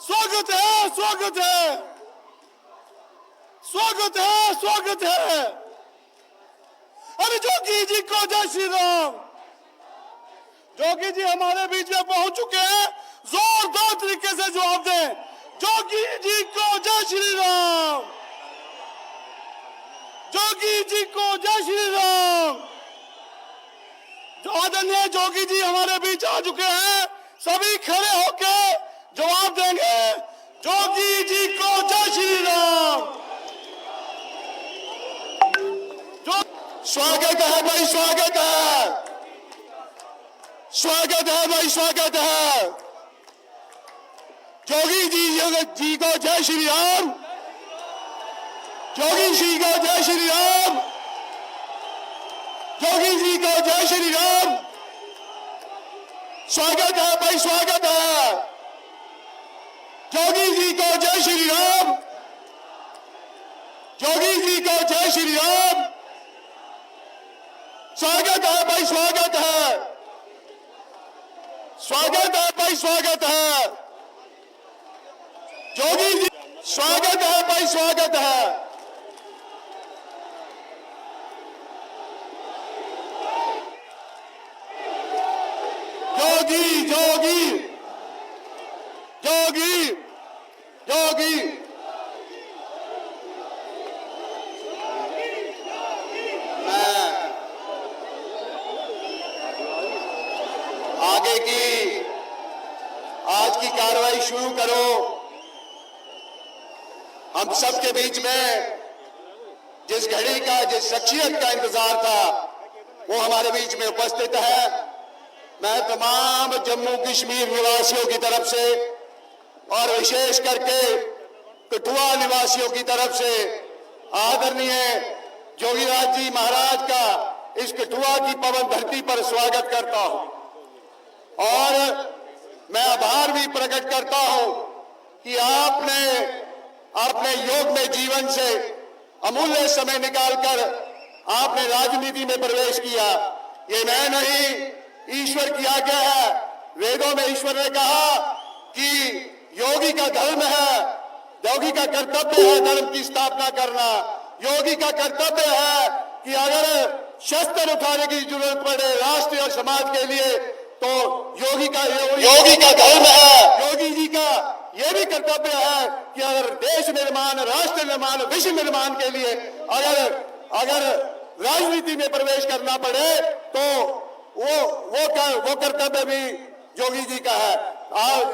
स्वागत है, स्वागत है, स्वागत है, स्वागत है। अरे जोगी जी को जय श्री राम। जोगी जी हमारे बीच में पहुंच चुके हैं, जोरदार तरीके से जवाब दें। जोगी जी को जय श्री राम। जोगी जी को जय श्री राम। आदरणीय जोगी जी हमारे बीच आ चुके हैं, सभी खड़े होकर जवाब देंगे। जोगी जी को जय श्री राम। स्वागत है भाई, स्वागत है, स्वागत है भाई, स्वागत है। जोगी जी को जय श्री राम। जोगी जी को जय श्री राम। जोगी जी को जय श्री राम। स्वागत है भाई, स्वागत है। जोगी जी को जय श्री राम। जोगी जी को जय श्री राम। स्वागत है भाई, स्वागत है। स्वागत है भाई, स्वागत है। जोगी जी स्वागत है भाई, स्वागत है। जोगी जोगी जोगी जोगी आगे की आज की कार्रवाई शुरू करो। हम सबके बीच में जिस घड़ी का, जिस शख्सियत का इंतजार था, वो हमारे बीच में उपस्थित है। मैं तमाम जम्मू कश्मीर निवासियों की तरफ से और विशेष करके कठुआ निवासियों की तरफ से आदरणीय जोगीराज जी महाराज का इस कठुआ की पवन धरती पर स्वागत करता हूं और मैं आभार भी प्रकट करता हूं कि आपने अपने योग में जीवन से अमूल्य समय निकालकर आपने राजनीति में प्रवेश किया। ये मैं नहीं, ईश्वर की आज्ञा है। वेदों में ईश्वर ने कहा कि योगी का धर्म है, योगी का कर्तव्य है धर्म की स्थापना करना। योगी का कर्तव्य है कि अगर शस्त्र उठाने की जरूरत पड़े राष्ट्र और समाज के लिए, तो योगी का धर्म है। योगी जी का यह भी कर्तव्य है कि अगर देश निर्माण, राष्ट्र निर्माण, विश्व निर्माण के लिए अगर राजनीति में प्रवेश करना पड़े तो वो कर्तव्य भी जोगी जी का है।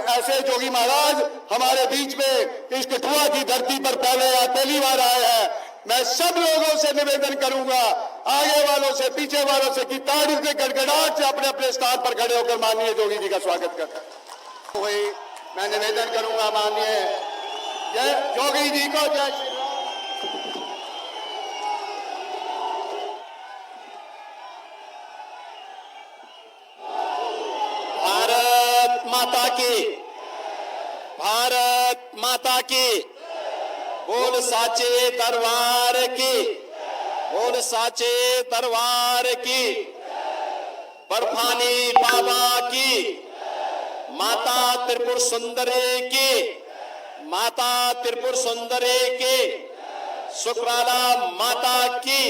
ऐसे जोगी महाराज हमारे बीच में इस कठुआ की धरती पर पहली बार आए हैं। मैं सब लोगों से निवेदन करूंगा, आगे वालों से, पीछे वालों से, कि ताड़ी से, गड़गड़ाहट से अपने अपने स्थान पर खड़े होकर माननीय जोगी जी का स्वागत करता हूं। मैं निवेदन करूंगा माननीय जोगी जी को जय श्री राम। भारत माता की, भारत माता की। बोल साचे दरबार की, बोल साचे दरबार की। बर्फानी बाबा की, माता त्रिपुर सुंदरी की, माता त्रिपुर सुंदरी की। शुक्राला माता की,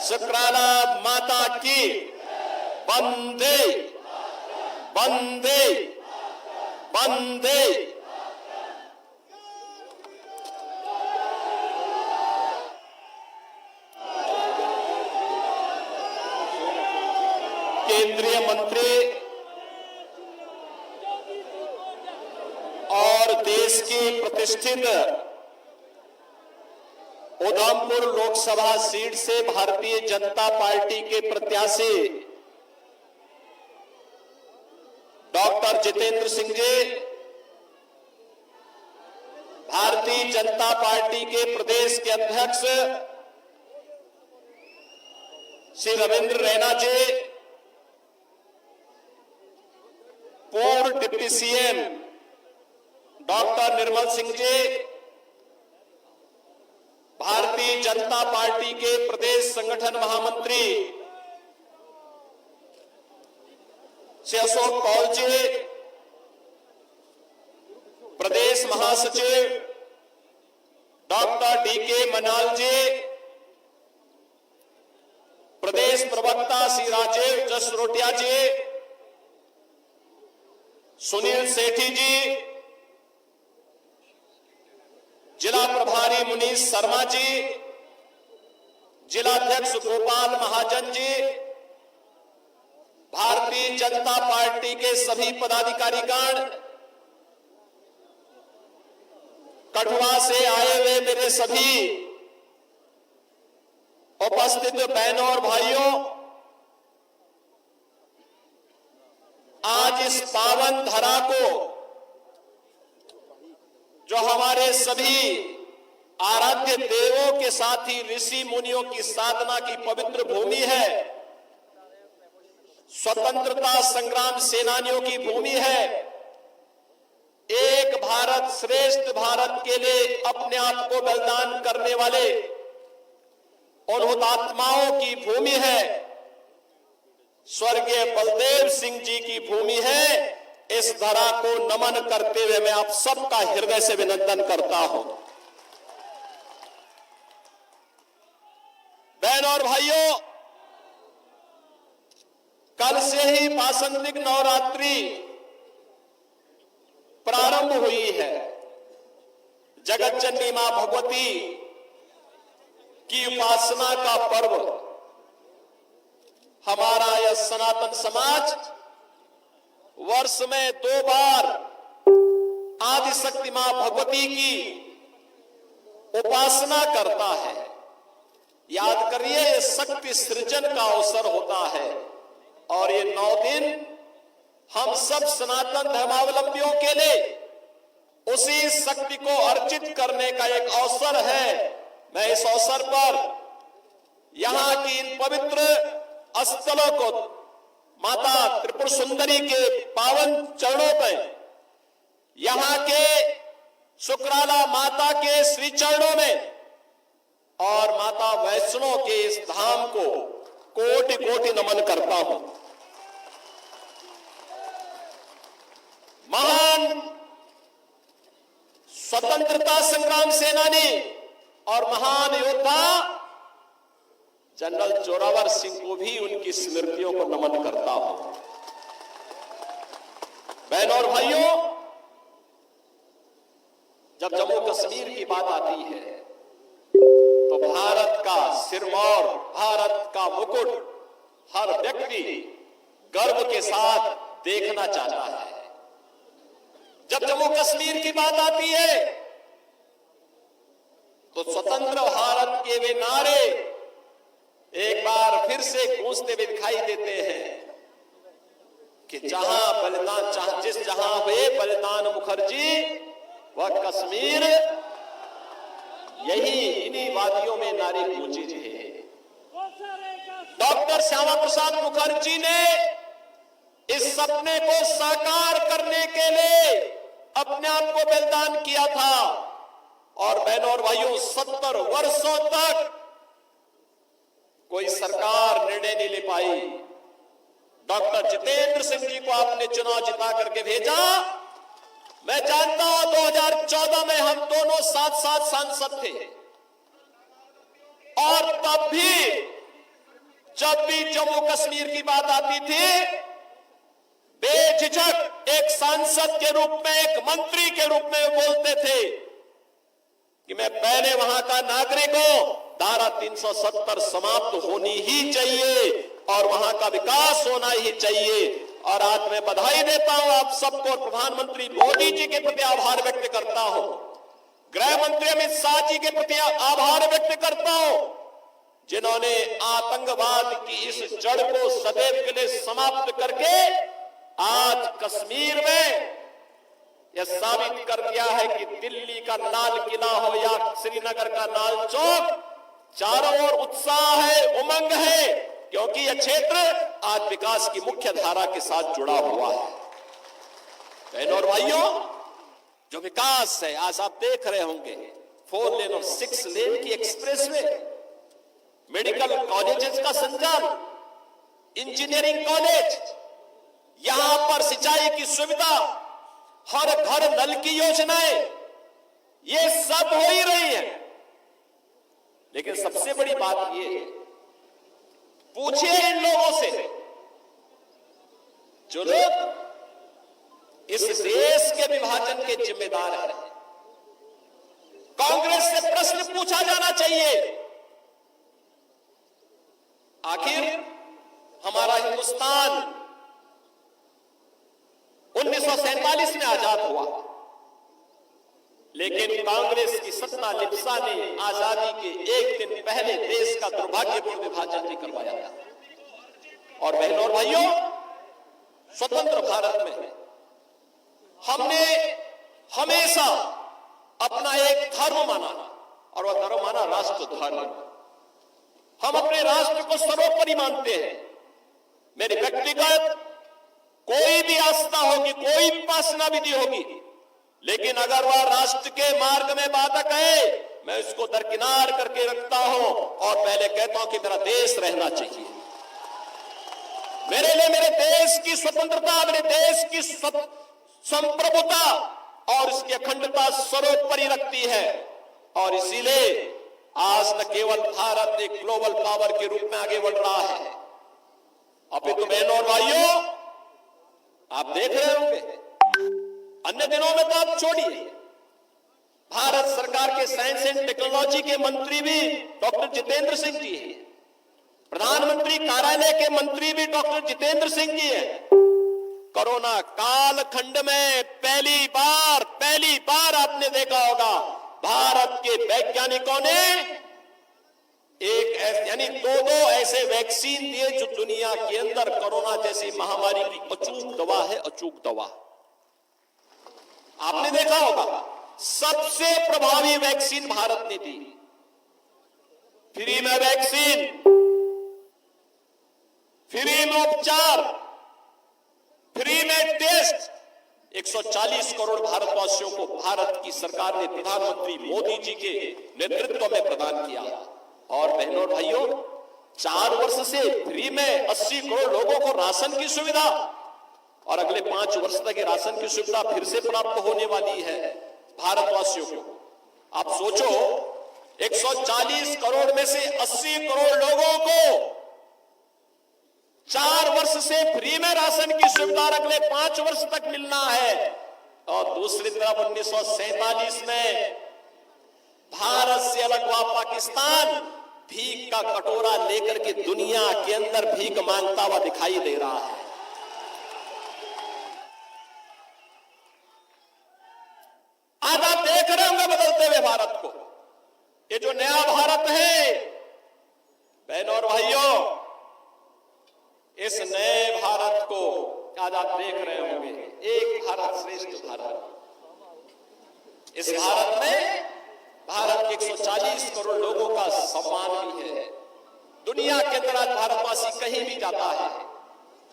शुक्राला माता की। वंदे वंदे वंदे। केंद्रीय मंत्री और देश की प्रतिष्ठित उधमपुर लोकसभा सीट से भारतीय जनता पार्टी के प्रत्याशी डॉक्टर जितेंद्र सिंह जी, भारतीय जनता पार्टी के प्रदेश के अध्यक्ष श्री रविंद्र रैना जी, पूर्व deputy CM doctor Nirmal Singh ji, Bharatiya Janata party के प्रदेश संगठन महामंत्री श्री अशोक कौल जी, प्रदेश प्रदेश महासचिव डॉक्टर DK मनाल जी, प्रदेश प्रवक्ता श्री राजीव जसरोटिया जी, सुनील सेठी जी, जिला प्रभारी मुनीश शर्मा जी, जिलाध्यक्ष गोपाल महाजन जी, भारतीय जनता पार्टी के सभी पदाधिकारीगण, कठुआ से आए हुए मेरे सभी उपस्थित बहनों और भाइयों, आज इस पावन धरा को, जो हमारे सभी आराध्य देवों के साथ ही ऋषि मुनियों की साधना की पवित्र भूमि है, स्वतंत्रता संग्राम सेनानियों की भूमि है, एक भारत श्रेष्ठ भारत के लिए अपने आप को बलिदान करने वाले उन हुतात्माओं की भूमि है, स्वर्गीय बलदेव सिंह जी की भूमि है। इस धरा को नमन करते हुए मैं आप सबका हृदय से अभिनंदन करता हूं। बहनों और भाइयों, कल से ही वासंतिक नवरात्रि प्रारंभ हुई है। जगत जननी मां भगवती की उपासना का पर्व हमारा यह सनातन समाज वर्ष में 2 बार आदिशक्ति मां भगवती की उपासना करता है। याद करिए, ये शक्ति सृजन का अवसर होता है और ये 9 दिन हम सब सनातन धर्मावलंबियों के लिए उसी शक्ति को अर्चित करने का एक अवसर है। मैं इस अवसर पर यहां की इन पवित्र स्थलों को माता त्रिपुर सुंदरी के पावन चरणों पर, यहां के शुक्राला माता के श्री चरणों में और माता वैष्णो के इस धाम को कोटि कोटि नमन करता हूं। महान स्वतंत्रता संग्राम सेनानी और महान योद्धा जनरल जोरावर सिंह को भी उनकी स्मृतियों को नमन करता हूं। बहनों और भाइयों, जब जम्मू कश्मीर की बात आती है तो भारत का सिरमौर, भारत का मुकुट हर व्यक्ति गर्व के साथ देखना चाहता है। जब जम्मू कश्मीर की बात आती है तो स्वतंत्र भारत के वे नारे एक बार फिर से गूंजते हुए दिखाई देते हैं कि जहां हुए बलिदान मुखर्जी वह कश्मीर, यही इन्हीं वादियों में नारे गूंजे थे। डॉक्टर श्यामा प्रसाद मुखर्जी ने इस सपने को साकार करने के लिए अपने आप को बलिदान किया था और बहनों और भाइयों, 70 वर्षों तक कोई सरकार निर्णय नहीं ले पाई। डॉक्टर जितेंद्र सिंह जी को आपने चुनाव जिता करके भेजा। मैं जानता हूं 2014 में हम दोनों साथ साथ सांसद थे और तब भी जब भी जम्मू कश्मीर की बात आती थी, बेझिझक एक सांसद के रूप में, एक मंत्री के रूप में बोलते थे कि मैं पहले वहां का नागरिक हूं, धारा 370 समाप्त होनी ही चाहिए और वहां का विकास होना ही चाहिए। और आज मैं बधाई देता हूं आप सबको और प्रधानमंत्री मोदी जी के प्रति आभार व्यक्त करता हूं, गृह मंत्री अमित शाह जी के प्रति आभार व्यक्त करता हूं, जिन्होंने आतंकवाद की इस जड़ को सदैव के लिए समाप्त करके आज कश्मीर में यह साबित कर दिया है कि दिल्ली का लाल किला हो या श्रीनगर का लाल चौक, चारों ओर उत्साह है, उमंग है, क्योंकि यह क्षेत्र आज विकास की मुख्य धारा के साथ जुड़ा हुआ है। बहनों और भाइयों, जो विकास है आज आप देख रहे होंगे, 4 लेन और 6 लेन की एक्सप्रेसवे, मेडिकल कॉलेजेस का संचालन, इंजीनियरिंग कॉलेज, यहां पर सिंचाई की सुविधा, हर घर नल की योजनाएं, ये सब हो ही रही है, लेकिन सबसे बड़ी बात ये है, पूछिए इन लोगों से जो लोग इस देश के विभाजन के जिम्मेदार हैं। कांग्रेस से प्रश्न पूछा जाना चाहिए, आखिर हमारा हिंदुस्तान 1947 में आजाद हुआ, लेकिन कांग्रेस की सत्ता लिप्सा ने आजादी के एक दिन पहले देश का दुर्भाग्यपूर्ण विभाजन भी करवाया था। और बहनों और भाइयों, स्वतंत्र भारत में हमने हमेशा अपना एक धर्म माना, और वह धर्म माना राष्ट्र धर्म। हम अपने राष्ट्र को सर्वोपरि मानते हैं। मेरी व्यक्तिगत कोई भी आस्था होगी, कोई भी उपासना विधि होगी, लेकिन अगर वह राष्ट्र के मार्ग में बाधक है, मैं उसको दरकिनार करके रखता हूं और पहले कहता हूं कि मेरा देश रहना चाहिए। मेरे लिए मेरे देश की स्वतंत्रता, मेरे देश की संप्रभुता और इसकी अखंडता सर्वोपरि रखती है। और इसीलिए आज न केवल भारत एक ग्लोबल पावर के रूप में आगे बढ़ रहा है, अपितु बहनों और भाइयों, आप देख रहे होंगे अन्य दिनों में तो आप छोड़िए, भारत सरकार के साइंस एंड टेक्नोलॉजी के मंत्री भी डॉक्टर जितेंद्र सिंह जी हैं, प्रधानमंत्री कार्यालय के मंत्री भी डॉक्टर जितेंद्र सिंह जी हैं। कोरोना कालखंड में पहली बार आपने देखा होगा, भारत के वैज्ञानिकों ने यानी दो ऐसे वैक्सीन दिए जो दुनिया के अंदर कोरोना जैसी महामारी की अचूक दवा है, अचूक दवा। आपने देखा होगा सबसे प्रभावी वैक्सीन भारत ने दी, फ्री में वैक्सीन, फ्री में उपचार, फ्री में टेस्ट। 140 करोड़ भारतवासियों को भारत की सरकार ने प्रधानमंत्री मोदी जी के नेतृत्व में प्रदान किया। और बहनों और भाइयों, 4 वर्ष से फ्री में 80 करोड़ लोगों को राशन की सुविधा, और अगले 5 वर्ष तक राशन की सुविधा फिर से प्राप्त होने वाली है भारतवासियों को। आप सोचो, 140 करोड़ में से 80 करोड़ लोगों को 4 वर्ष से फ्री में राशन की सुविधा अगले 5 वर्ष तक मिलना है। और दूसरी तरफ 1947 में भारत से अलग हुआ पाकिस्तान भीख का कटोरा लेकर के दुनिया के अंदर भीख मांगता हुआ दिखाई दे रहा है। आज आप देख रहे होंगे बदलते हुए भारत को। ये जो नया भारत है, बहनों और भाइयों, इस नए भारत को आज आप देख रहे होंगे, एक भारत श्रेष्ठ भारत। इस भारत में भारत के 140 करोड़ लोगों का सम्मान भी है। दुनिया के अंदर आज भारतवासी कहीं भी जाता है,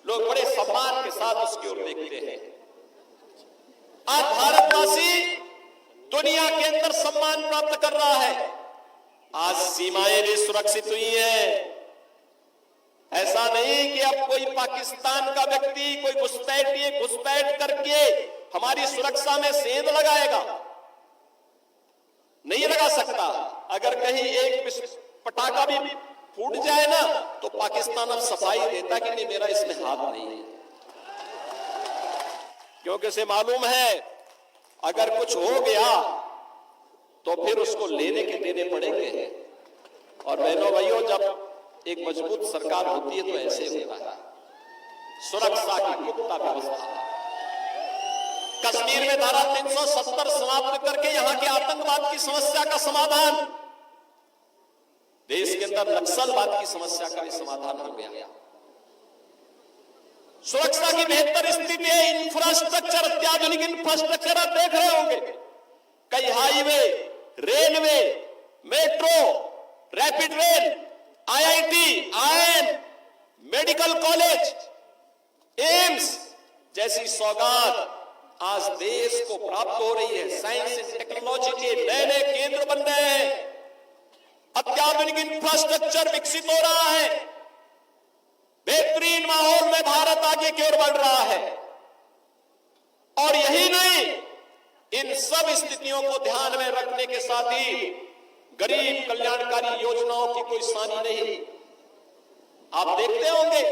लोग बड़े सम्मान के साथ उसकी ओर देखते हैं। आज भारतवासी दुनिया के अंदर सम्मान प्राप्त कर रहा है। आज सीमाएं भी सुरक्षित हुई हैं। ऐसा नहीं कि अब कोई पाकिस्तान का व्यक्ति, कोई घुसपैठ करके हमारी सुरक्षा में सेंध लगाएगा, नहीं लगा सकता। अगर कहीं एक पटाखा भी फूट जाए ना, तो पाकिस्तान अब सफाई देता कि नहीं, मेरा इसमें हाथ नहीं है, क्योंकि उसे मालूम है अगर कुछ हो गया तो फिर उसको लेने के देने पड़ेंगे। और बहनों भाइयों, जब एक मजबूत सरकार होती है तो ऐसे होता है। सुरक्षा की पुख्ता व्यवस्था, कश्मीर में धारा 370 समाप्त करके यहां के आतंकवाद की समस्या का समाधान, देश के अंदर नक्सलवाद की समस्या का भी समाधान हो गया। सुरक्षा की बेहतर स्थिति है। इंफ्रास्ट्रक्चर, अत्याधुनिक इंफ्रास्ट्रक्चर आप देख रहे होंगे, कई highway, railway, metro, rapid rail, IIT, IIM, medical college, AIIMS जैसी सौगात आज देश को प्राप्त हो रही है। साइंस एंड टेक्नोलॉजी के नए नए केंद्र बन रहे हैं, अत्याधुनिक इंफ्रास्ट्रक्चर विकसित हो रहा है, बेहतरीन माहौल में भारत आगे की ओर बढ़ रहा है। और यही नहीं, इन सब स्थितियों को ध्यान में रखने के साथ ही गरीब कल्याणकारी योजनाओं की कोई सानी नहीं। आप देखते होंगे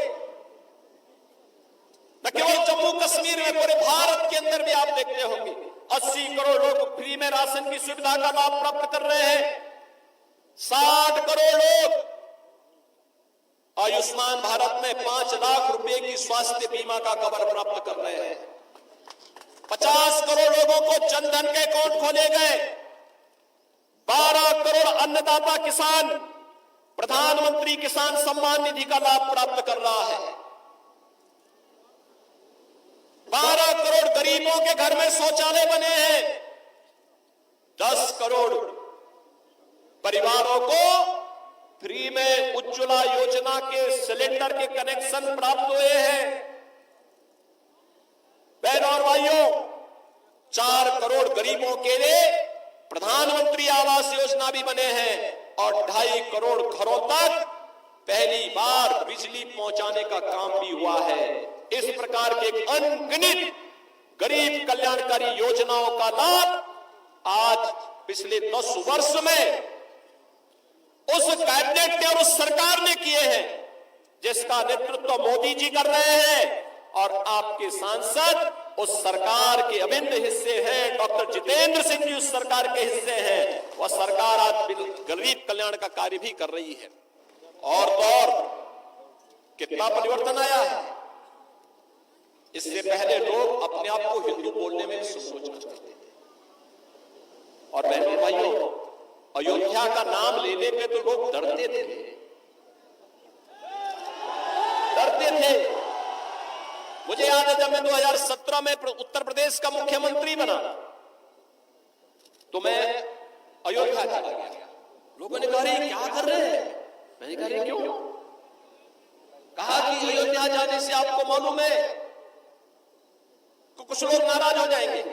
न केवल जम्मू कश्मीर में, पूरे भारत के अंदर भी आप देखते होंगे 80 करोड़ लोग फ्री में राशन की सुविधा का लाभ प्राप्त कर रहे हैं। 60 करोड़ लोग आयुष्मान भारत में 5 लाख रुपए की स्वास्थ्य बीमा का कवर प्राप्त कर रहे हैं। 50 करोड़ लोगों को जनधन के अकाउंट खोले गए। 12 करोड़ अन्नदाता किसान प्रधानमंत्री किसान सम्मान निधि का लाभ प्राप्त कर रहा है। 12 करोड़ गरीबों के घर में शौचालय बने हैं। 10 करोड़ परिवारों को फ्री में उज्ज्वला योजना के सिलेंडर के कनेक्शन प्राप्त हुए हैं। बहनों और भाइयों, 4 करोड़ गरीबों के लिए प्रधानमंत्री आवास योजना भी बने हैं और 2.5 करोड़ घरों तक पहली बार बिजली पहुंचाने का काम भी हुआ है। इस प्रकार के अनगिनत गरीब कल्याणकारी योजनाओं का लाभ आज पिछले 10 वर्ष में उस कैबिनेट ने और उस सरकार ने किए हैं, जिसका नेतृत्व मोदी जी कर रहे हैं और आपके सांसद उस सरकार के अभिन्न हिस्से हैं। डॉक्टर जितेंद्र सिंह जी उस सरकार के हिस्से हैं। वह सरकार आज गरीब कल्याण का कार्य भी कर रही है। और तो और कितना परिवर्तन आया है। इससे पहले लोग अपने आप को हिंदू बोलने में संकोच करते थे। और बहनों भाइयों, अयोध्या का नाम लेने पे तो लोग डरते थे। मुझे याद है जब मैं 2017 में उत्तर प्रदेश का मुख्यमंत्री बना तो मैं अयोध्या चला गया। लोगों ने कहा क्या कर रहे हैं? मैंने कहा क्यों? कहा कि अयोध्या जाने से आपको मालूम है तो कुछ लोग नाराज हो जाएंगे।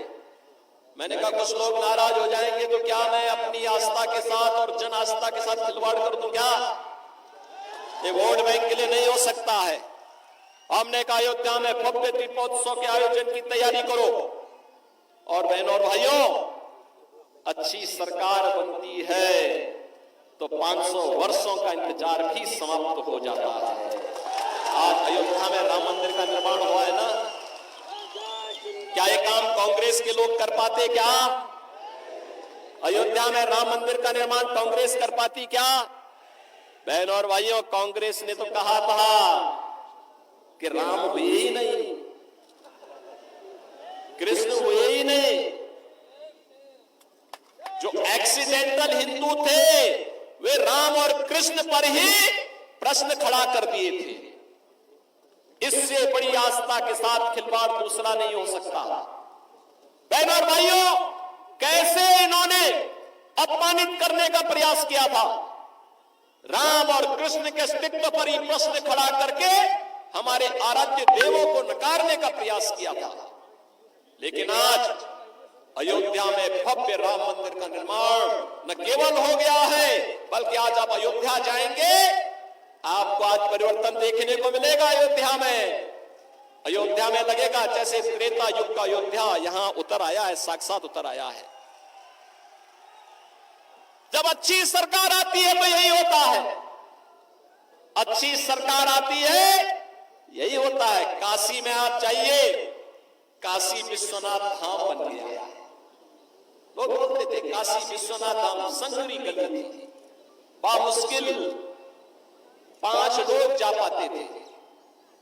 मैंने कहा कुछ लोग नाराज हो जाएंगे तो क्या मैं अपनी आस्था के साथ और जन आस्था के साथ खिलवाड़ कर दूं क्या? ये वोट बैंक के लिए नहीं हो सकता है। हमने कहा अयोध्या में भव्य दीपोत्सव के आयोजन की तैयारी करो। और बहनों और भाइयों, अच्छी सरकार बनती है तो 500 वर्षों का इंतजार भी समाप्त हो जाता है। आज अयोध्या में राम मंदिर का निर्माण हुआ है ना, क्या ये काम कांग्रेस के लोग कर पाते क्या? अयोध्या में राम मंदिर का निर्माण कांग्रेस कर पाती क्या? बहनों और भाइयों, कांग्रेस ने तो कहा था कि राम हुए ही नहीं, कृष्ण हुए ही नहीं। जो एक्सीडेंटल हिंदू थे वे राम और कृष्ण पर ही प्रश्न खड़ा कर दिए थे। इससे बड़ी आस्था के साथ खिलवाड़ दूसरा नहीं हो सकता। बहनों और भाइयों, कैसे इन्होंने अपमानित करने का प्रयास किया था। राम और कृष्ण के अस्तित्व पर ही प्रश्न खड़ा करके हमारे आराध्य देवों को नकारने का प्रयास किया था। लेकिन आज अयोध्या में भव्य राम मंदिर का निर्माण न केवल हो गया है, बल्कि आज आप अयोध्या जाएंगे, आपको आज परिवर्तन देखने को मिलेगा। अयोध्या में लगेगा जैसे त्रेता युग का अयोध्या यहां उतर आया है, साक्षात उतर आया है। जब अच्छी सरकार आती है तो यही होता है। अच्छी सरकार आती है यही होता है। काशी में आप जाइए, काशी विश्वनाथ धाम बन गया। लोग बोलते थे काशी विश्वनाथ धाम संगरी गली थी, बामुश्किल 5 लोग जा पाते थे।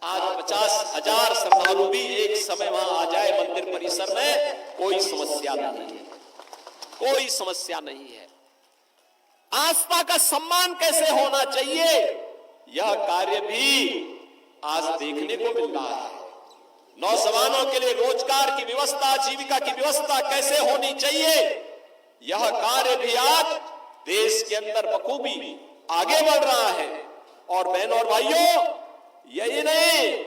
आज 50,000 श्रद्धालु भी एक समय वहां आ जाए मंदिर परिसर में, कोई समस्या नहीं है, कोई समस्या नहीं है। आस्था का सम्मान कैसे होना चाहिए, यह कार्य भी आज देखने को मिल रहा है। नौजवानों के लिए रोजगार की व्यवस्था, जीविका की व्यवस्था कैसे होनी चाहिए, यह कार्य भी आज देश के अंदर बखूबी आगे बढ़ रहा है। और बहनों और भाइयों, यही नहीं,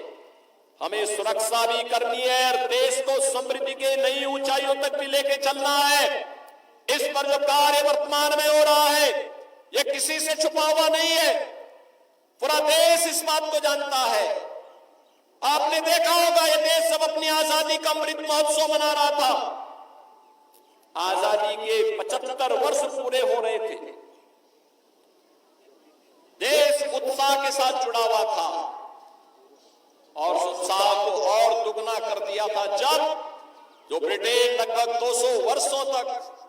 हमें सुरक्षा भी करनी है और देश को समृद्धि के नई ऊंचाइयों तक भी लेके चलना है। इस पर जो कार्य वर्तमान में हो रहा है यह किसी से छुपा हुआ नहीं है, पूरा देश इस बात को जानता है। आपने देखा होगा, यह देश जब अपनी आजादी का अमृत महोत्सव मना रहा था आजादी के 75 वर्ष पूरे हो रहे थे। देश उत्साह के साथ जुड़ा हुआ था और उस उत्साह को और दुगना कर दिया था जब जो ब्रिटेन लगभग 200 वर्षों तक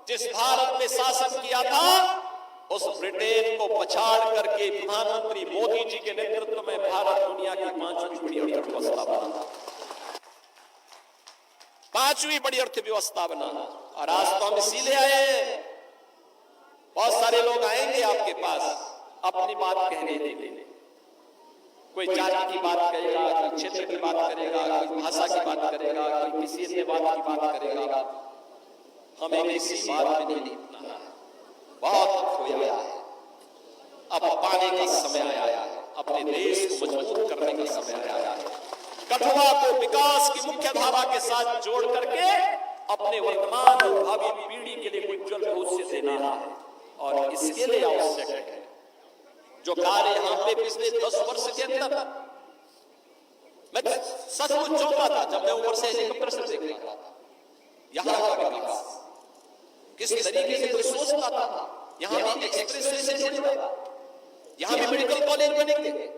जिस भारत में शासन किया था, उस ब्रिटेन को पछाड़ करके प्रधानमंत्री मोदी जी के नेतृत्व में भारत दुनिया की पांचवी बड़ी अर्थव्यवस्था बना। पांचवी बड़ी अर्थव्यवस्था बना। और आज तो हम इसीलिए आए हैं। बहुत सारे लोग आएंगे आपके पास अपनी बात कहने के लिए। कोई जाति की बात करेगा, कोई क्षेत्र की बात करेगा, कोई भाषा की बात करेगा, कोई किसी अन्य बात की बात करेगा। हमें किसी बात में नहीं उठना है। बहुत खोया है। अब पाने का समय आया है। अपने देश को मजबूत करने का समय आया है। कठुआ को विकास की मुख्य धारा के साथ जोड़ करके अपने वर्तमान और भावी पीढ़ी के लिए उज्जवल भविष्य देना है। और इसके लिए आवश्यक है जो कार्य यहाँ पे पिछले 10 वर्ष के अंदर मैं सचमुच चौंका था जब मैं ऊपर से हेलीकॉप्टर से देख रहा था। यहाँ का विकास किस तरीके से कोई सोचता था। यहाँ भी एक्सप्रेसवे से जुड़ेगा, यहाँ भी मेडिकल कॉलेज बनेंगे,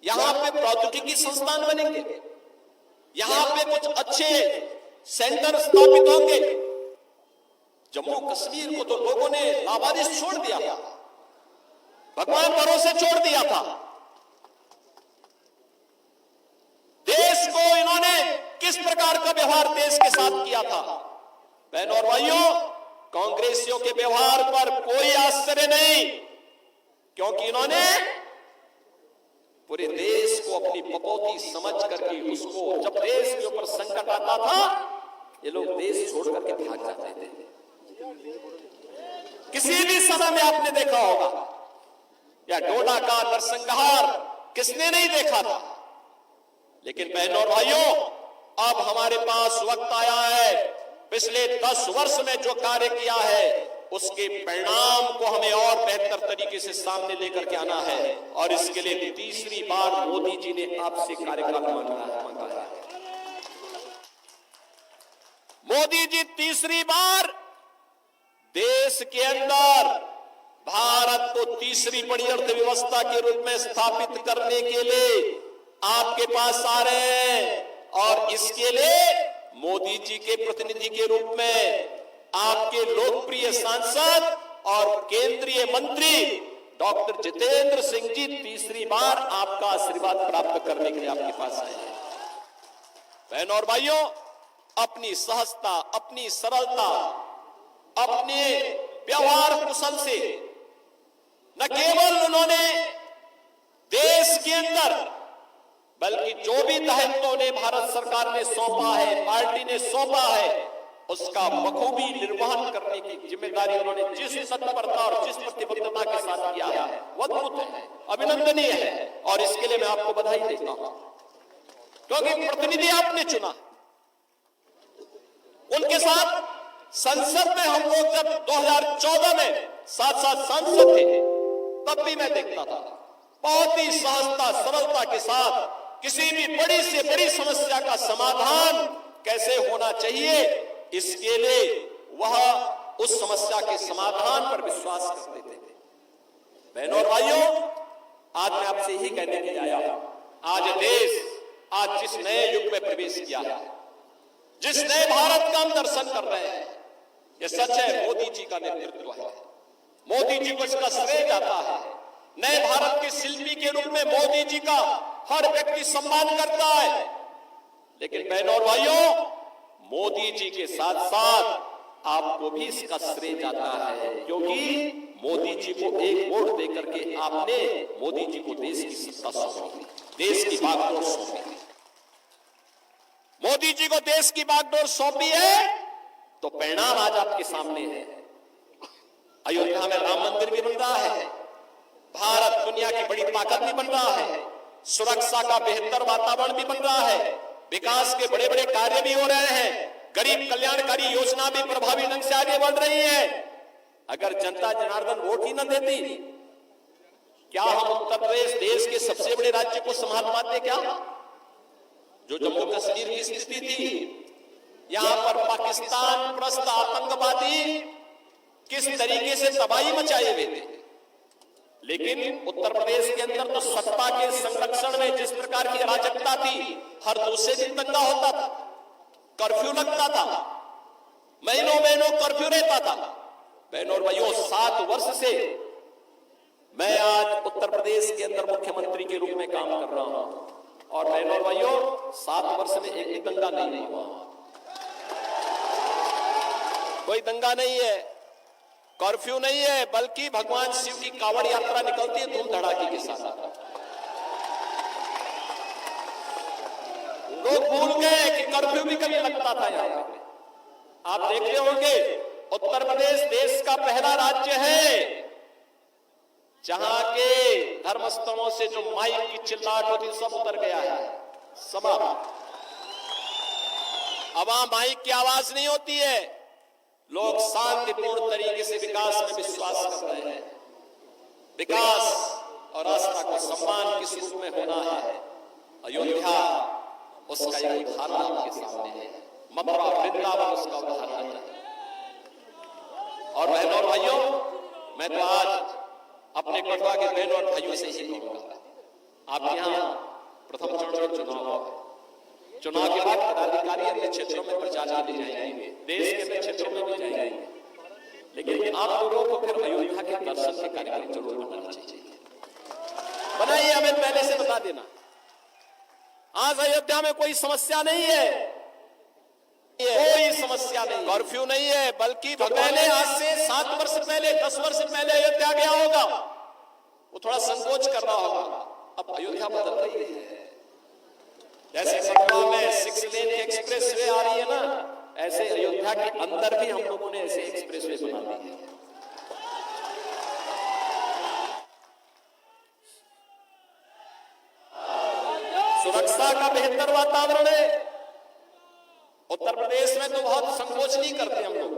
यहाँ पे प्रौद्योगिकी संस्थान बनेंगे, यहाँ पे कुछ अच्छे सेंटर स्थापित होंगे। जम्मू कश्मीर को तो लोगों ने लावारिस छोड़ दिया था, भगवान भरोसे छोड़ दिया था। देश को इन्होंने किस प्रकार का व्यवहार देश के साथ किया था। बहनों और भाइयों, कांग्रेसियों के व्यवहार पर कोई आश्चर्य नहीं, क्योंकि इन्होंने पूरे देश को अपनी पपौती समझ करके उसको जब देश के ऊपर संकट आता था, ये लोग देश छोड़ करके भाग जाते थे। किसी भी समय में आपने देखा होगा, या डोडा का नरसंहार किसने नहीं देखा था। लेकिन बहनों और भाइयों, अब हमारे पास वक्त आया है। पिछले 10 वर्ष में जो कार्य किया है उसके परिणाम को हमें और बेहतर तरीके से सामने लेकर के आना है। और इसके लिए तीसरी बार मोदी जी ने आपसे कार्यकाल मांगा है। मोदी जी तीसरी बार देश के अंदर भारत को तीसरी बड़ी अर्थव्यवस्था के रूप में स्थापित करने के लिए आपके पास आ रहे हैं। और इसके लिए मोदी जी के प्रतिनिधि के रूप में आपके लोकप्रिय सांसद और केंद्रीय मंत्री डॉक्टर जितेंद्र सिंह जी तीसरी बार आपका आशीर्वाद प्राप्त करने के लिए आपके पास आए हैं। बहनों और भाइयों, अपनी सहजता, अपनी सरलता, अपने व्यवहार कुशल से न केवल उन्होंने देश के अंदर बल्कि जो भी दायित्व उन्हें भारत सरकार ने सौंपा है, पार्टी ने सौंपा है, उसका बखूबी निर्वहन करने की जिम्मेदारी उन्होंने जिस तत्परता और जिस प्रतिबद्धता के साथ किया है वो अद्भुत है, अभिनंदनीय है। और इसके लिए मैं आपको बधाई देता हूं, क्योंकि प्रतिनिधि आपने चुना। उनके साथ संसद में हम लोग जब 2014 में साथ सांसद थे, तब भी मैं देखता था बहुत ही सहजता सरलता के साथ किसी भी बड़ी से बड़ी समस्या का समाधान कैसे होना चाहिए, इसके लिए वह उस समस्या के समाधान पर विश्वास करते थे। बहनों और भाइयों, आज मैं आपसे यही कहने के लिए आया हूं, आज देश आज जिस नए युग में प्रवेश किया है, जिस नए भारत का हम दर्शन कर रहे हैं, यह सच है मोदी जी का नेतृत्व है। मोदी जी को इसका श्रेय जाता है। नए भारत के शिल्पी के रूप में मोदी जी का हर व्यक्ति सम्मान करता है। लेकिन बहनों और भाइयों, मोदी जी के साथ साथ आपको भी इसका श्रेय जाता है, क्योंकि मोदी जी को एक वोट देकर के आपने मोदी जी को देश की सत्ता सौंपी, देश की बागडोर सौंपी। मोदी जी को देश की बागडोर सौंपी है तो परिणाम आज आपके सामने है। अयोध्या में राम मंदिर भी बन रहा है, भारत दुनिया की बड़ी ताकत भी बन रहा है, सुरक्षा का बेहतर वातावरण भी बन रहा है, विकास के बड़े बड़े कार्य भी हो रहे हैं, गरीब कल्याणकारी योजना भी प्रभावी ढंग से आगे बढ़ रही है। अगर जनता जनार्दन वोट ही न देती, क्या हम उत्तर प्रदेश देश के सबसे बड़े राज्य को संभाल पाते? क्या जो जम्मू कश्मीर की स्थिति थी, यहां पर पाकिस्तान प्रस्त आतंकवादी किस तरीके से तबाही मचाए हुए थे, लेकिन उत्तर प्रदेश के अंदर तो सत्ता के संरक्षण में जिस प्रकार की अराजकता थी, हर दूसरे दिन दंगा होता था, कर्फ्यू लगता था, महीनों महीनों कर्फ्यू रहता था। बहनों और भाइयों, 7 वर्ष से मैं आज उत्तर प्रदेश के अंदर मुख्यमंत्री के रूप में काम कर रहा हूं और बहनों और भाइयों 7 वर्ष में एक भी दंगा नहीं हुआ, कोई दंगा नहीं है, कर्फ्यू नहीं है, बल्कि भगवान शिव की कांवड़ यात्रा निकलती है धूम धड़ाके के साथ। लोग भूल गए कि कर्फ्यू भी कभी लगता था यहां पे। आप देखते होंगे उत्तर प्रदेश देश का पहला राज्य है जहां के धर्मस्थलों से जो माइक की चिल्लाहट होती सब उतर गया है, समाप्त। अब वहां माइक की आवाज नहीं होती है, लोग शांतिपूर्ण तरीके से विकास में विश्वास कर रहे हैं। विकास और आस्था को सम्मान किस रूप में होना है, अयोध्या उसका एक उदाहरण आपके सामने है, मथुरा वृंदावन उसका उदाहरण है। और बहनों और भाइयों, मैं तो आज अपने कटवा के बहनों और भाइयों से ही कहूंगा, आपके यहाँ प्रथम चरण में चुनाव है, चुनाव के बाद पदाधिकारी अन्य क्षेत्रों में प्रचार के लिए जाएंगे, देश के अन्य क्षेत्रों में भी जाएंगे, लेकिन आप लोगों को फिर अयोध्या के दर्शन के कार्यक्रम जरूर बनाना चाहिए। बनाइए, हमें पहले से बता देना। आज अयोध्या में कोई समस्या नहीं है, कोई समस्या नहीं, कर्फ्यू नहीं है, बल्कि पहले आज से 7 वर्ष पहले 10 वर्ष पहले अयोध्या गया होगा, वो थोड़ा संकोच कर रहा होगा। अब अयोध्या बदल रही है, जैसे सतना में 6 लेन एक्सप्रेस वे आ रही है ना, ऐसे अयोध्या के अंदर भी हम लोगों ने ऐसे एक्सप्रेस वे बना दी है। सुरक्षा का बेहतर वातावरण है। उत्तर प्रदेश में तो बहुत संकोच नहीं करते हम लोग,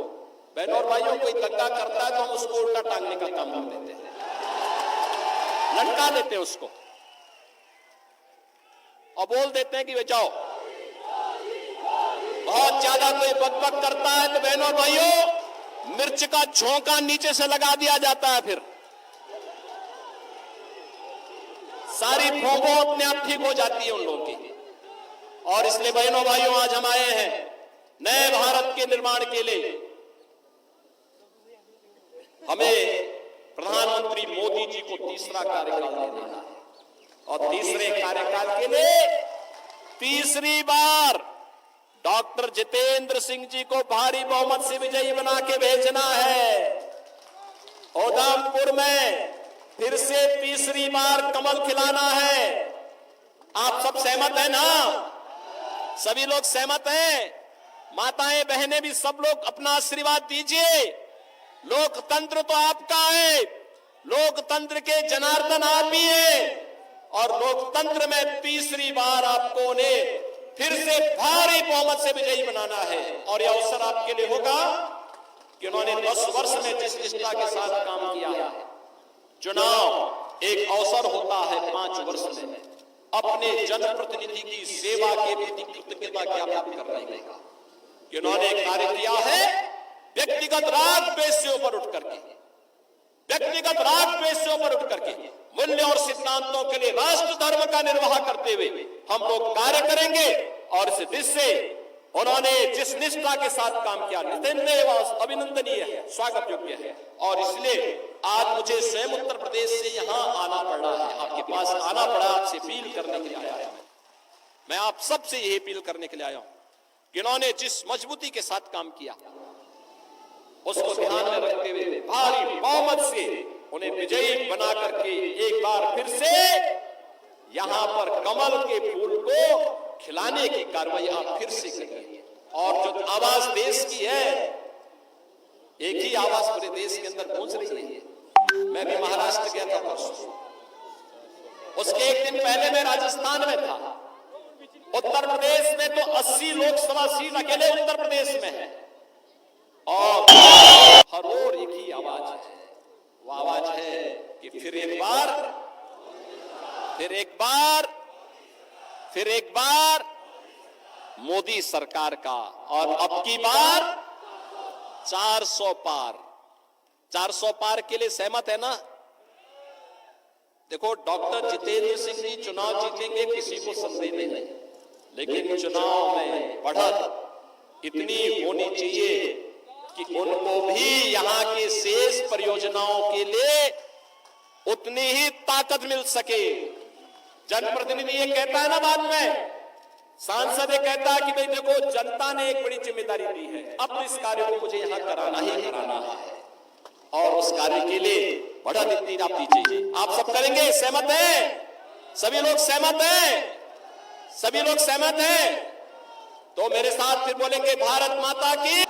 बहनों और भाइयों, कोई दंगा करता है तो हम उसको उल्टा टांगने का काम कर देते हैं, लटका देते हैं उसको और बोल देते हैं कि वे जाओ। बहुत ज्यादा कोई बकबक करता है तो बहनों और भाइयों मिर्च का झोंका नीचे से लगा दिया जाता है, फिर सारी भोंपो अपने आप ठीक हो जाती है उन लोगों की। और इसलिए बहनों भाइयों, आज हम आए हैं नए भारत के निर्माण के लिए। हमें प्रधानमंत्री मोदी जी को तीसरा कार्यकाल देना है और तीसरे कार्यकाल के लिए तीसरी बार डॉक्टर जितेंद्र सिंह जी को भारी बहुमत से विजयी बना के भेजना है। उधमपुर में फिर से तीसरी बार कमल खिलाना है। आप सब सहमत हैं ना? सभी लोग सहमत हैं? माताएं बहनें भी सब लोग अपना आशीर्वाद दीजिए। लोकतंत्र तो आपका है, लोकतंत्र के जनार्दन आप ही हैं और लोकतंत्र में तीसरी बार आपको ने फिर से भारी बहुमत से विजयी बनाना है। और यह अवसर आपके लिए होगा कि उन्होंने 10 वर्ष में जिस निष्ठा के साथ काम किया है। चुनाव एक अवसर होता है 5 वर्ष में अपने जनप्रतिनिधि की सेवा के प्रति कृतज्ञता ज्ञापित करने का, कि उन्होंने कार्य किया है व्यक्तिगत राग द्वेष से ऊपर उठ करके, व्यक्तिगत राग द्वेष से ऊपर उठ करके मूल्य और सिद्धांतों के लिए राष्ट्र धर्म का निर्वाह करते हुए हम लोग कार्य करेंगे। और इस दिश से उन्होंने जिस निष्ठा के साथ काम किया, नितेंद्र अभिनंदनीय है, स्वागत योग्य है। और इसलिए आज मुझे स्वयं उत्तर प्रदेश से यहां आना पड़ा है, आपके पास आना पड़ा, आपसे अपील करने के लिए आया हूं। मैं आप सबसे यही अपील करने के लिए आया हूं कि इन्होंने जिस मजबूती के साथ काम किया उसको ध्यान में रखते हुए भारी बहुमत से उन्हें विजयी बना करके एक बार फिर से यहां पर कमल के फूल को खिलाने की कार्रवाई आप फिर से करिए। और जो आवाज देश की है, एक ही आवाज पूरे देश के अंदर पहुंच रही है। मैं भी महाराष्ट्र गया था परसों, उसके एक दिन पहले मैं राजस्थान में था। उत्तर प्रदेश में तो 80 लोकसभा सीट अकेले उत्तर प्रदेश में है और हर ओर एक ही आवाज है, वो आवाज है कि फिर एक बार मोदी सरकार का। और अब की बार 400 पार। 400 पार के लिए सहमत है ना? देखो, डॉक्टर जितेंद्र सिंह जी चुनाव जीतेंगे, किसी को संदेह नहीं, लेकिन चुनाव में बढ़त इतनी होनी चाहिए कि उनको भी यहां के शेष परियोजनाओं के लिए उतनी ही ताकत मिल सके। जनप्रतिनिधि ये कहता है ना, बाद में सांसद ये कहता है कि भाई देखो, जनता ने एक बड़ी जिम्मेदारी दी है, अब इस कार्य को मुझे यहां कराना ही कराना है, और उस कार्य के लिए बढ़त इतनी आप दीजिए। आप सब करेंगे? सहमत हैं? सभी लोग सहमत हैं? सभी लोग सहमत हैं? तो मेरे साथ फिर बोलेंगे, भारत माता की।